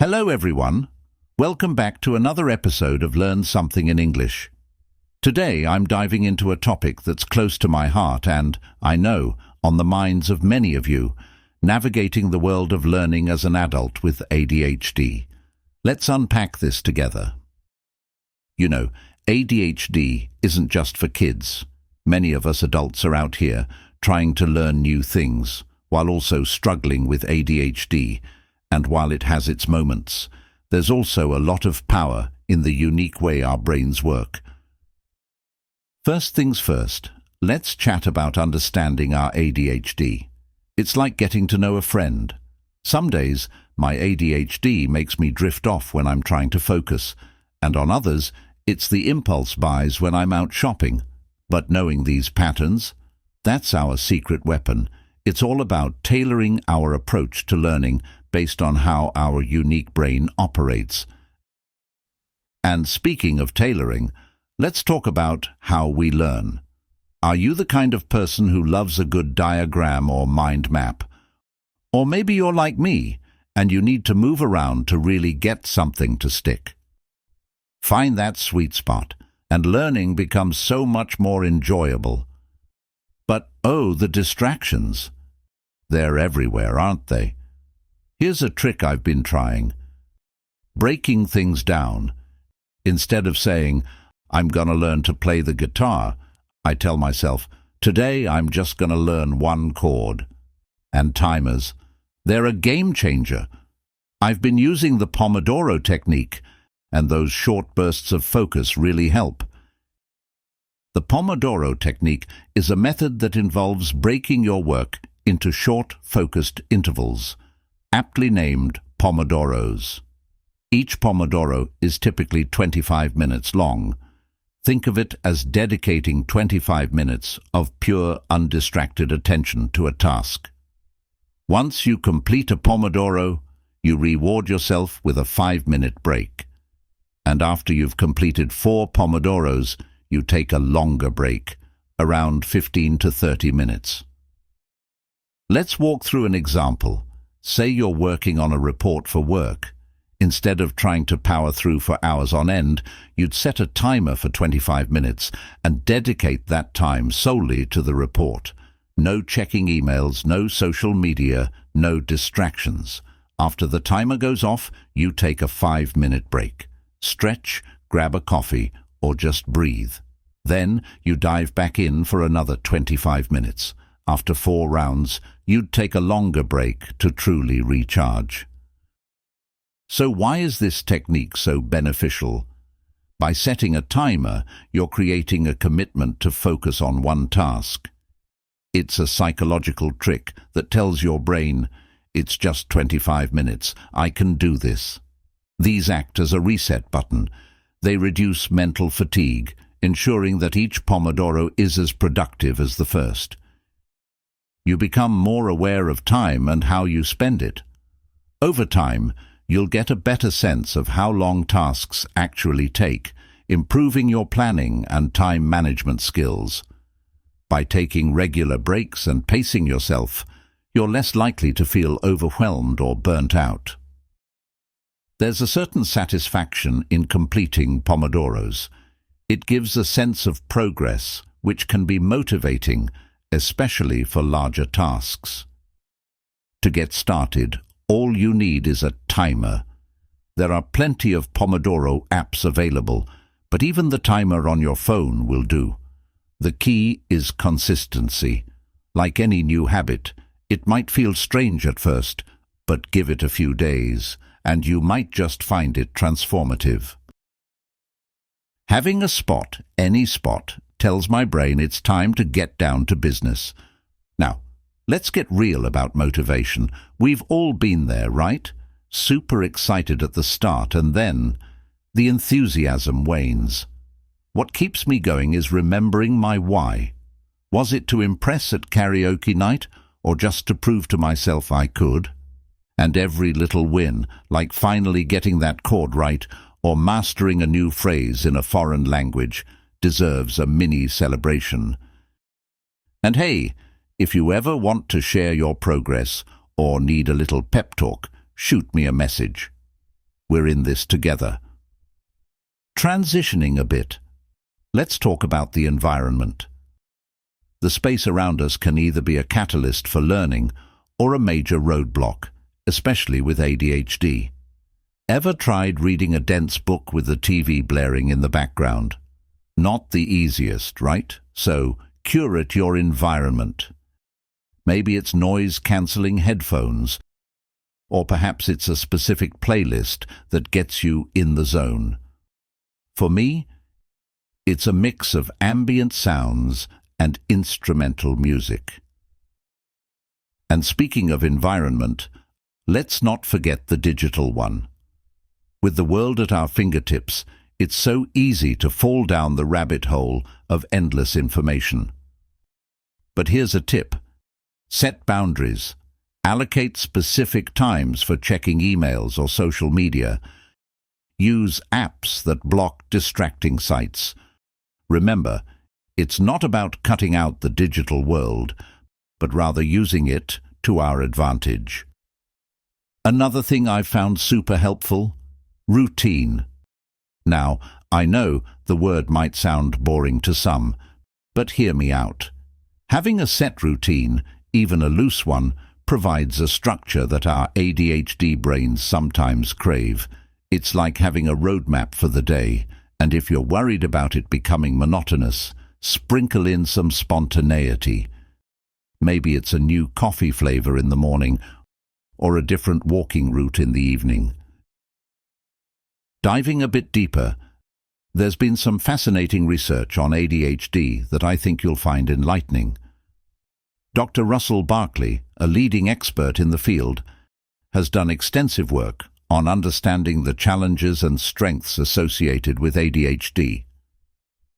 Hello everyone. Welcome back to another episode of Learn Something in English. Today I'm diving into a topic that's close to my heart and, I know, on the minds of many of you, navigating the world of learning as an adult with ADHD. Let's unpack this together. You know, ADHD isn't just for kids. Many of us adults are out here trying to learn new things while also struggling with ADHD. And while it has its moments, there's also a lot of power in the unique way our brains work. First things first, let's chat about understanding our ADHD. It's like getting to know a friend. Some days, my ADHD makes me drift off when I'm trying to focus, and on others, it's the impulse buys when I'm out shopping. But knowing these patterns, that's our secret weapon. It's all about tailoring our approach to learning based on how our unique brain operates. And speaking of tailoring, let's talk about how we learn. Are you the kind of person who loves a good diagram or mind map? Or maybe you're like me, and you need to move around to really get something to stick. Find that sweet spot, and learning becomes so much more enjoyable. But oh, the distractions. They're everywhere, aren't they? Here's a trick I've been trying. Breaking things down. Instead of saying, I'm gonna learn to play the guitar, I tell myself, today I'm just gonna learn one chord. And timers. They're a game changer. I've been using the Pomodoro technique, and those short bursts of focus really help. The Pomodoro technique is a method that involves breaking your work into short, focused intervals, aptly named Pomodoros. Each Pomodoro is typically 25 minutes long. Think of it as dedicating 25 minutes of pure, undistracted attention to a task. Once you complete a Pomodoro, you reward yourself with a 5-minute break. And after you've completed 4 Pomodoros, you take a longer break, around 15 to 30 minutes. Let's walk through an example. Say you're working on a report for work. Instead of trying to power through for hours on end, you'd set a timer for 25 minutes and dedicate that time solely to the report. No checking emails, no social media, no distractions. After the timer goes off, you take a 5-minute break. Stretch, grab a coffee, or just breathe. Then you dive back in for another 25 minutes. After 4 rounds, you'd take a longer break to truly recharge. So why is this technique so beneficial? By setting a timer, you're creating a commitment to focus on one task. It's a psychological trick that tells your brain, it's just 25 minutes, I can do this. These act as a reset button. They reduce mental fatigue, ensuring that each Pomodoro is as productive as the first. You become more aware of time and how you spend it. Over time, you'll get a better sense of how long tasks actually take, improving your planning and time management skills. By taking regular breaks and pacing yourself, you're less likely to feel overwhelmed or burnt out. There's a certain satisfaction in completing Pomodoros. It gives a sense of progress, which can be motivating, especially for larger tasks. To get started, all you need is a timer. There are plenty of Pomodoro apps available, but even the timer on your phone will do. The key is consistency. Like any new habit, it might feel strange at first, but give it a few days, and you might just find it transformative. Having a spot, any spot, tells my brain it's time to get down to business. Now, let's get real about motivation. We've all been there, right? Super excited at the start, and then the enthusiasm wanes. What keeps me going is remembering my why. Was it to impress at karaoke night, or just to prove to myself I could? And every little win, like finally getting that chord right, or mastering a new phrase in a foreign language, deserves a mini celebration. And hey, if you ever want to share your progress or need a little pep talk, shoot me a message. We're in this together. Transitioning a bit, let's talk about the environment. The space around us can either be a catalyst for learning or a major roadblock, especially with ADHD. Ever tried reading a dense book with the TV blaring in the background? Not the easiest, right? So, curate your environment. Maybe it's noise-cancelling headphones, or perhaps it's a specific playlist that gets you in the zone. For me, it's a mix of ambient sounds and instrumental music. And speaking of environment, let's not forget the digital one. With the world at our fingertips, it's so easy to fall down the rabbit hole of endless information. But here's a tip. Set boundaries. Allocate specific times for checking emails or social media. Use apps that block distracting sites. Remember, it's not about cutting out the digital world, but rather using it to our advantage. Another thing I've found super helpful: routine. Now, I know the word might sound boring to some, but hear me out. Having a set routine, even a loose one, provides a structure that our ADHD brains sometimes crave. It's like having a roadmap for the day, and if you're worried about it becoming monotonous, sprinkle in some spontaneity. Maybe it's a new coffee flavor in the morning, or a different walking route in the evening. Diving a bit deeper, there's been some fascinating research on ADHD that I think you'll find enlightening. Dr. Russell Barkley, a leading expert in the field, has done extensive work on understanding the challenges and strengths associated with ADHD.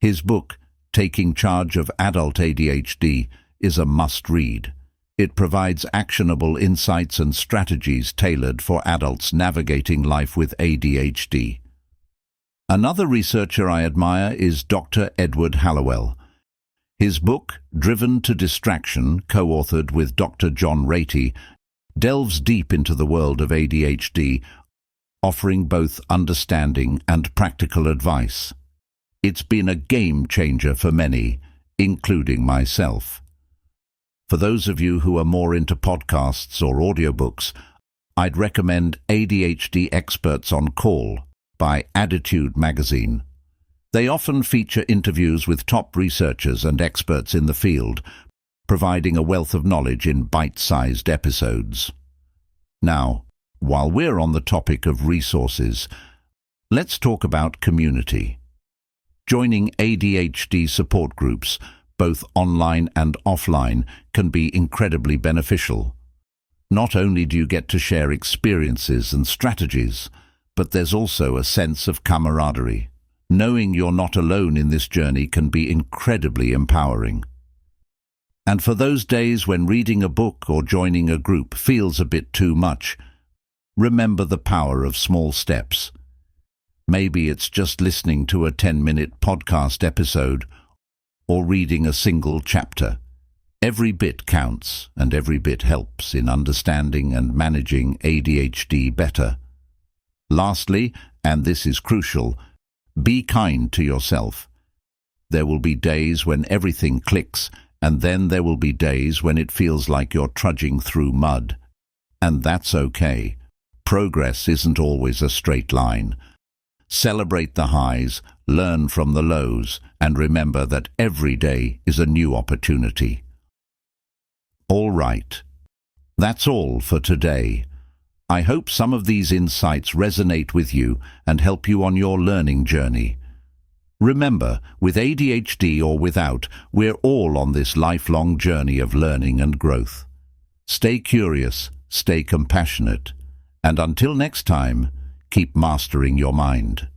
His book, Taking Charge of Adult ADHD, is a must-read. It provides actionable insights and strategies tailored for adults navigating life with ADHD. Another researcher I admire is Dr. Edward Hallowell. His book, Driven to Distraction, co-authored with Dr. John Ratey, delves deep into the world of ADHD, offering both understanding and practical advice. It's been a game changer for many, including myself. For those of you who are more into podcasts or audiobooks, I'd recommend ADHD Experts on Call by Attitude magazine. They often feature interviews with top researchers and experts in the field, providing a wealth of knowledge in bite-sized episodes. Now, while we're on the topic of resources, let's talk about community. Joining ADHD support groups, both online and offline, can be incredibly beneficial. Not only do you get to share experiences and strategies, but there's also a sense of camaraderie. Knowing you're not alone in this journey can be incredibly empowering. And for those days when reading a book or joining a group feels a bit too much, remember the power of small steps. Maybe it's just listening to a 10-minute podcast episode or reading a single chapter. Every bit counts, and every bit helps in understanding and managing ADHD better. Lastly, and this is crucial, be kind to yourself. There will be days when everything clicks, and then there will be days when it feels like you're trudging through mud. And that's okay. Progress isn't always a straight line. Celebrate the highs, learn from the lows, and remember that every day is a new opportunity. All right. That's all for today. I hope some of these insights resonate with you and help you on your learning journey. Remember, with ADHD or without, we're all on this lifelong journey of learning and growth. Stay curious, stay compassionate, and until next time, keep mastering your mind.